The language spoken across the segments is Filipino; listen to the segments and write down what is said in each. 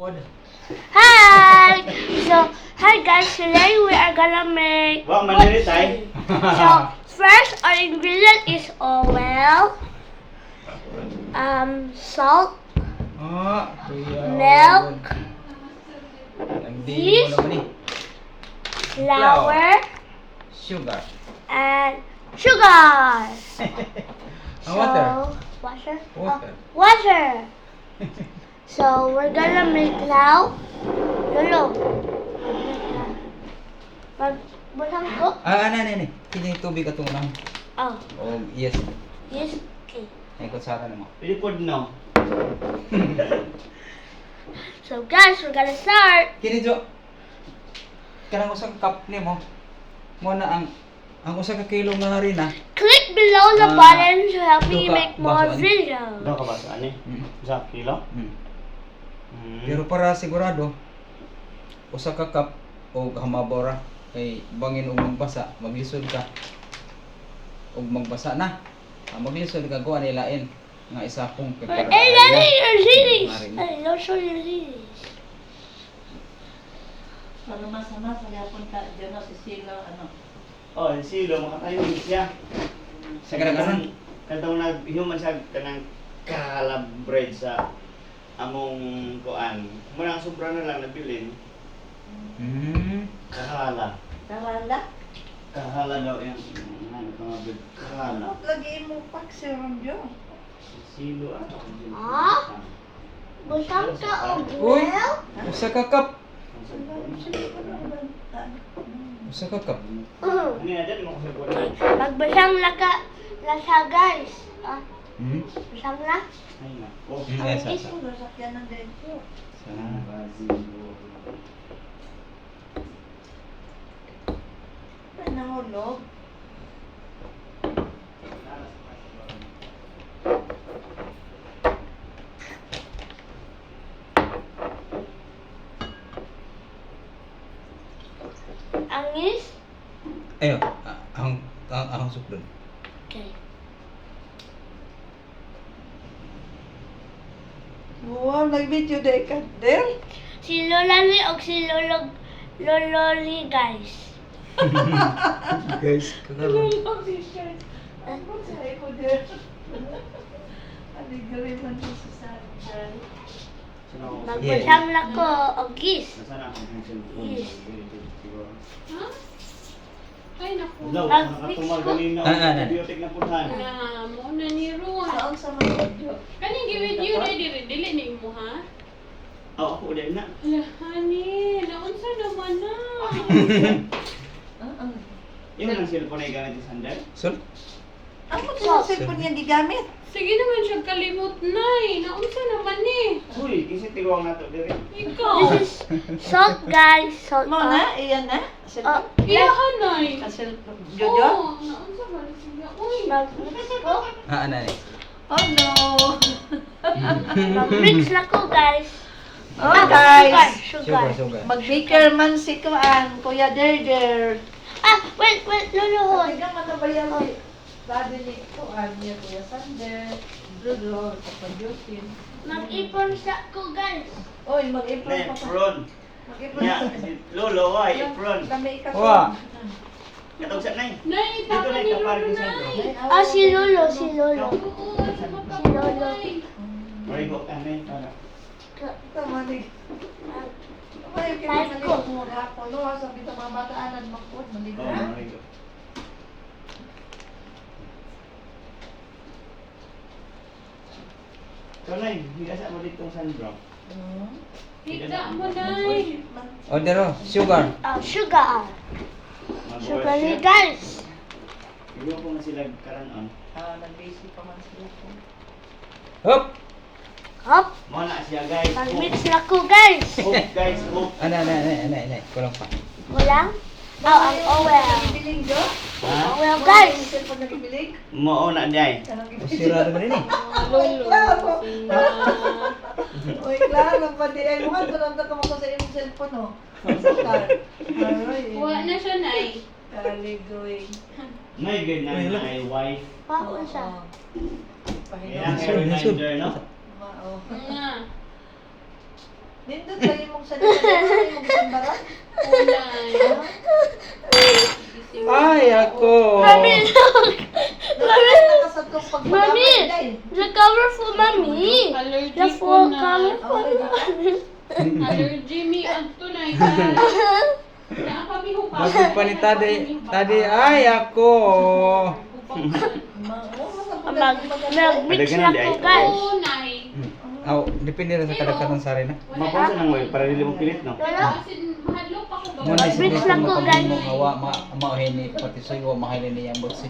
Hi! Hi guys, today we are gonna make Wow, manili tayo. So, first our ingredient is oil, salt, milk, yeast, flour, Sugar. and sugar. Water. Water? Water. Water. So, we're gonna make now. Lolo. Magbutang ko? Ano. Kini tubig atong nang. Oh, Oh, yes. yes. Okay. Ay kutsara na mo. Pwede po no. So, guys, we're gonna start. Kini jo. Kanang usang cup nimo. Mo na ang usa ka kilo nga harina. Click below the button to help me Duka, make more baso, videos. Daw ka ba sa ani? Sa kilo? Pero para sigurado usa ka cup o hamabora kay bangin og magbasa, maglisod ka. Og magbasa na. Maglisod ka ko ani lain nga isapong kay Hey, para. Daddy, your series. Marin. Hey, don't show your series. Para masama sa yapon ka dyan si Sila Oh, silo makatayo siya. Sa kadagaran. Kadtong nag-human siya kanang kahala bread sa among kuan. Muna ang sobra na lang nabilin. Kahala. Karala. Kahala daw yung ano mga bread. Kahala. Lagi mo pak serum dyan. Silo Ah? Busang ka og Uy, milk? usa ka cup. Usa ka cup. Ano na dyan mo ko sa buwan. Magbusang lasa, guys. Hmm. Busang na? Ay na. Oh. Yes, Ang sa. iso na sakyan ng dentro. Ay, nahulog. Angis? Ayo, ang suklod. Okay. Wow, nag-video day ka din. Si Lola Lee o si Lolo Lee, guys. Guys, kakaroon. Ano sa ko din? Aligari man sa sasakyan. Magbusang na ko og gis. Nasaan ang cellphone? Yes. Ha? Ay, naku. Hello, Mag-mix nakatumal ko. ganina Ah, ang ah, antibiotic na punhan. Na, mo na ni Ron. Saan sa mga video? Kaning gi-video na dili ni mo ha? Oh, ako din na. Ala, honey, naunsa naman na. Yung ang cellphone ay gamit sa sandal? Sul. Ang mga cellphone niya gigamit. Sige naman siya kalimot nay. Naunsa naman ni. Uy, kasi tigawang nato diri. Ikaw. This is salt, guys. Salt. Mo na, iyan na. Cellphone. Iyahan nay. Ka cellphone. Jojo? Oh, naunsa ba ni siya? Uy. Mag-mix ko. Ano ni? Oh no. Mag-mix na ko, guys. Oh guys. Sugar. Sugar. Mag-baker man si Kuan, Kuya Derder. Wait, Lolo, hold. Hindi ka matabayan si Daddy ni Kuan niya, Kuya Sander, Lolo, Kapadyutin. Mag-ipon sa ko, guys. Oy, mag-apron Na pa pa. apron. Mag-apron Nya, pa. si Lolo ay apron. Dami ka. Wa. Katog sa nay. Nay, Dito tama na ni kapal Lolo sa nay. Si Lolo, si Lolo. Oo, sa Si Lolo. papay. Mari ko kami para. Tama ni. Ay, kaya maligo mo gapon. No, sabi ta mga bataanan makod, maligo. Oh, mari ko. Kalay, higasa mo dito sa sandro. Higda mo nay. Order oh, sugar. Sugar. Sugar ni, guys. Iyo ko na sila karon. Nag-busy pa man sila. Hop. Hop. Mo na siya guys. Mag-mix na ko, guys. Hook guys, hook. Ano. Kulang pa. Walang? Ang oil. Nagibiling do? Ha? Oil, guys. Cellphone nagibiling? Mo na dai. Sira naman ini. Klaro. Uy, klaro pa di ay mo kanto nang ka mo sa imong cellphone no. Sa car. Aroy. Wa na siya nay. Kaligoy. May good na Ay, lang. ay wife. Paon siya. Kaya Pahinga. nga reminder no. Mao. Nga. Nindot kayo mong sa mong simbaran. Kulay. Ay, ako. Mami, look! Nakasatong Mami! pagpapagay. The colorful, Mami! Allergy The ko full na. colorful. Allergy me ang tunay ka. Nakapamihong pa. Bakit pa ni Tade? Tade, ay, ako. Mag-mix na ko, guys. Tunay. Aw, depende na sa kadaghan ng sari na. Mapasa ng oil para dili mo pilit, no? Wala. Kasi mahadlok pa ko ba? Muna Mag-mix isip na ko ko, kung guys. mo awa, mauhin ni pati suyo, mahalin ni yung botsi.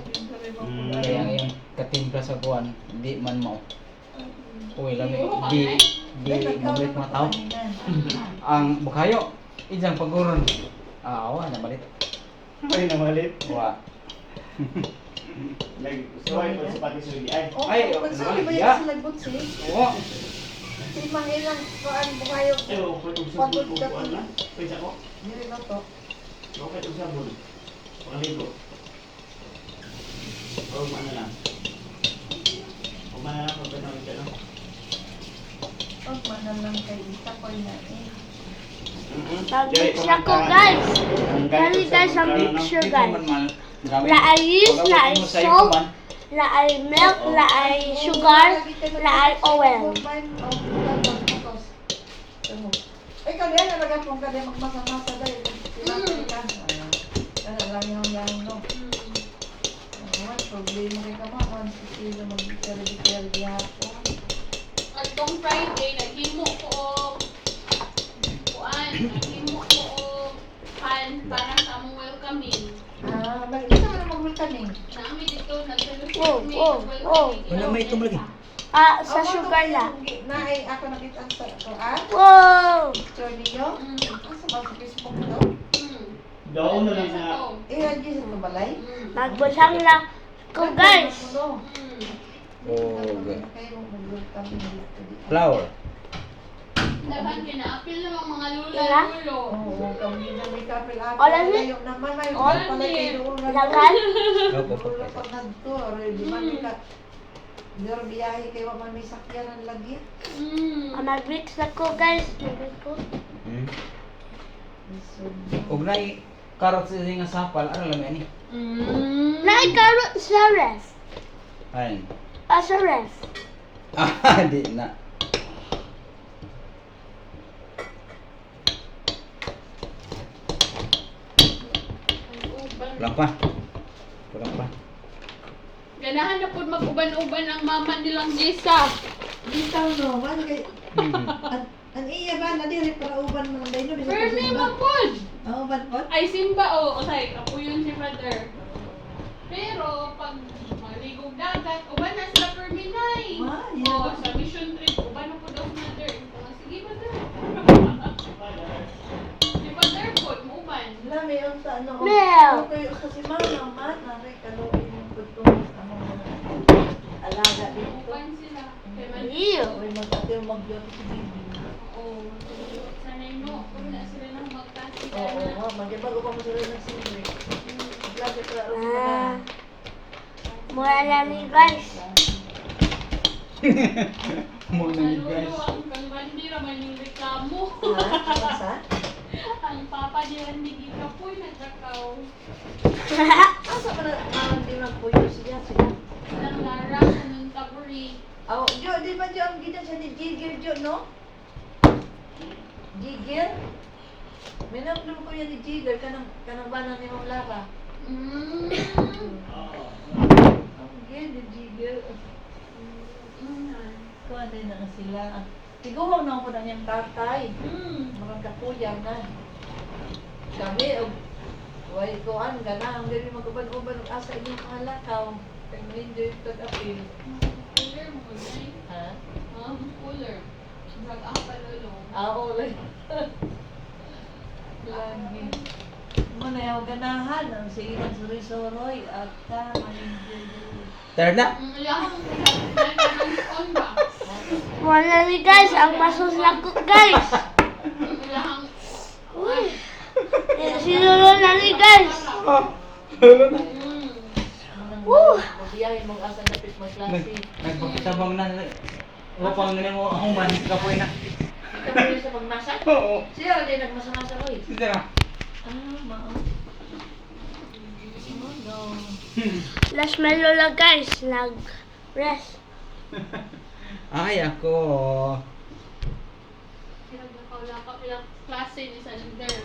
Kaya ang iyong katimpla sa kuwan, di man mo. Uy, lami, di mabalik mga tao. Ang bukayo, ijang paguron. Awa, namalit. Ay, namalit. Wa. Nag-suway ko sa pati suyo. Ay, Ay, Nagsabi ba ya. yan sa lagbot si? Wa. Si Mangilang kuan bukayo. ay, pwede sa sabon ko kuan na. Pwede ako. Dili na to. Pwede sa sabon. Pangaligo. O, ano lang. Umana lang pag panawin ka, no? Pag manalang kay isa ko na eh. Mag-mix na ko, guys. Dali, guys, ang picture, guys. La ay yeast, la ay salt, la ay milk, la ay sugar, la ay oil. Ay, kaya nalagyan kong kaya magmasa-masa dahil pinapay ka. Kaya lang yung no. Ano, problema kay ka mga kung sisilo mag-carry hapon. At tong Friday, naghimo ko naghimo ko pan para sa among welcoming. Isa ka na mag-welcoming. Naami dito, nagsalusyo Oh, kami. oh, oh. Wala may itong lagi. Sa sugar na. Na ay ako nakita sa kuan. Wow! Picture niyo. Asa ba sa Facebook to? Daw na lang na. Eh, di sa balay. Magbusang na ko, guys. Oh, Kayo mag-welcoming dito. flower. Laban kina-apil namang mga Tira? lula-lulo. Oo, kami na may kapil ako. O, lagi? Layo naman, may O, pala kayo doon na Lagan? Opo, Ulo pag nagto, di man ka. Dero biyahe kayo man may sakyan ang lagi. Mag-mix na ko, guys. Mag-mix ko. Ug nay karot sa nga sapal, ano lang ani? Naay carrot sa ref. Ay. Sa ref. Ah, di na. Kulang pa. Kulang pa. Ganahan na po mag-uban-uban ang mama nilang Jessa. Bitaw no, man kay ang iya ba na diri para uban man dai no bisa. Fermi mo po! Uban po. Ay, Simba o. Okay, ako yun si Father. Pero, pag maligog dagat, uban na sila Ferminay. Ah, O, yeah. sa mission trip, uban na po daw Mother. Sige, Mother. Si Father po, uban. Lami yung sa ano. Mel. Okay, sa si mama man nanay kaluin yung putong among mga alaga dito. Uban sila. Kaya man, Ew. Oy magkatio magbiyo si bibi. oo. Sanay no, kung na sila nang magkasi Oo, magbago pa mo sila ng simple. Lagi para Ah. Mura lang ni guys. Muna ni guys. Nalulo ang kanbandira man yung reklamo. Sa? Ang papa ni Randy Gita po'y nagkakaw. Asa pa na di magpuyo siya sila. Ang Lara sa nung taburi. Oh, Jo, di ba Jo ang gidan sa ni Jigir Jo, no? Jigir? Minamdum ko yan ni Jigir, kanang banan ni Ma'am Lara. Ang gid ni Jigir. Kuha din na sila. Tiguwang na ako na niyang tatay. Marang kakuyang na. Kami, way kuan, gana, ang dili magubad-ubad ng asa inyong kahalakaw. Kaya hindi yung tag-apil. Cooler mo, Nay. Ha? Cooler. Drag ang palolo. Oo, like. Lagi. Muna yung ganahan, ang silang surisoroy, at ka, Third na. Ilang on ba? Wala ni guys. Ang masos lang ko guys. Ilang Sinulo na ni guys. Woo! Biyahe mong asa na pit magklase. Nagpakitabang na. Upang nga mo human kapoy na. kapuyo sa pagmasa? Oo. Siya, hindi nagmasa-masa ko eh. Sige na. Mao. Oh, no. Last mellow lang guys. Nag-rest. Ay, ako. Pinagnakalakap yung klase ni Sander.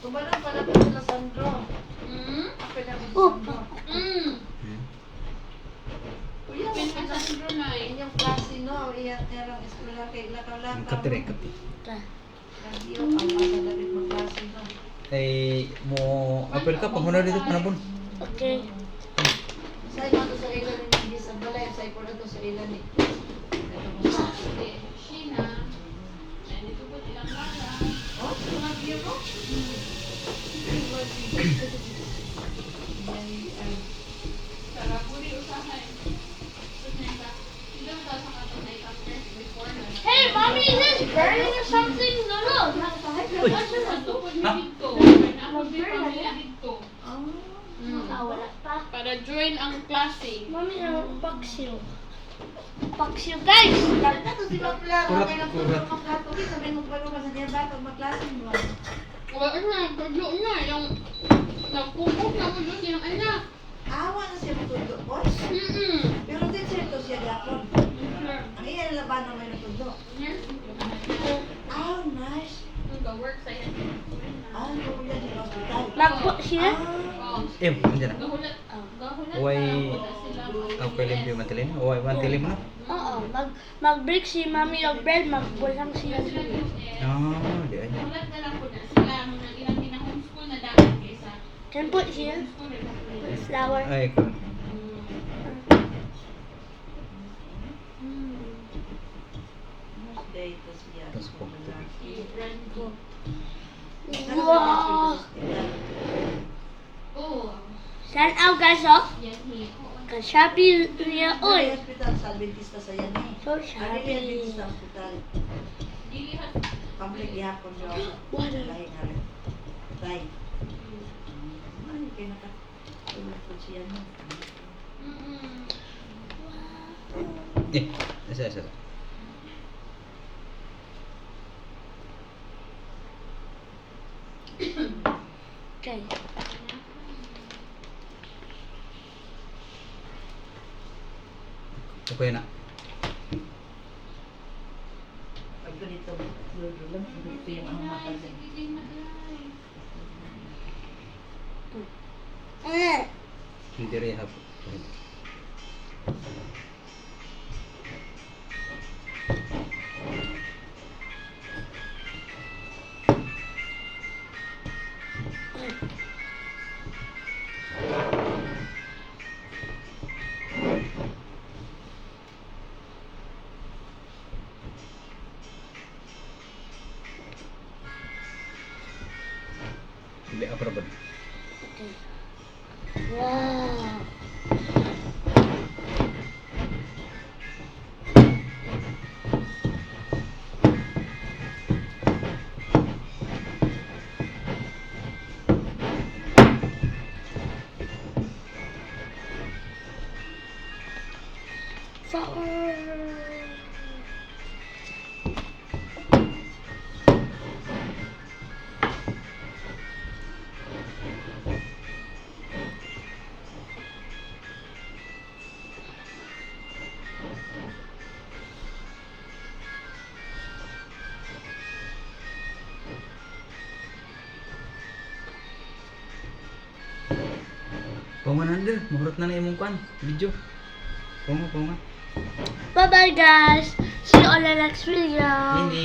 Tumalong pala po sila Sandro. Ako na po si Oh. Sandro. Kuya, Pin ka sa Sandro na eh. inyong klase no, iyang erang eskwela kay lakaw-lakaw. Kapire, kapire. Radio, ang basa dapat magklase no. Ay, mo apel ka pag muna dito panabon. Okay. Sa iba to sa ilan ni hindi sa balay, sa iba to sa ilan ni. Hindi, Sheena. Nandito po ilang bala. Oh, mga biyo mo? Sarap po rin usahay. Ilang taon sa katong night after before na. Hey, mommy, is this burning or something? No, no. Matupod ni dito. Ako din pamilya dito. Ah, wala pa. Para join ang klase. Mommy, paksiw. Paksiw, guys. Kanta to si Bakla, Kurat, okay na po kurat. magkatuloy, sabihin mo pa naman sa niya ba, pag maklase mo. Wala na, pagyo na. Yung nagpupok na mo doon yung anak. Awa na siya matundo, boy. Pero teacher to siya gapon. Ang iya laban na may natundo. Oh, nice. Nag-work sa yan. Ah, kuya di hospital. Magpo siya. Oh, Eh, andyan na. gahulat. Gahulat Uy. na lang sila. Ang pilim yung matilim. O, ay, matilim na. Oo, mag-break si mommy of bread, magbulang siya. Ah, di ay. Gahulat na lang po na sila. Mga ilang pinaka-homeschool na dapat kaysa. Can put siya. Homeschool na dapat. Put flour. Ay, ko. Day to siya. Tapos po. Wow. Oh, Saan out guys, oh? yan hiyo. Ka-Shopee niya, Oy, oy. hospital sa Adventista sa yan eh. So, Ano yung Shopee. Adventista hospital? Dilihat. Public gihapon siya. Wala. Lahi nga rin. Lahi. Ano kayo nakatulog po siya no? Eh, isa, isa. Okay. Okay na. Pag ganito, lulo lang. Ito yung ang mata din. Hindi rin hap. Hindi aprobad. Wow. Pangmanander, mahurot na na imong kwan. Video. Pango. Bye-bye guys. See you on the next video. Hindi.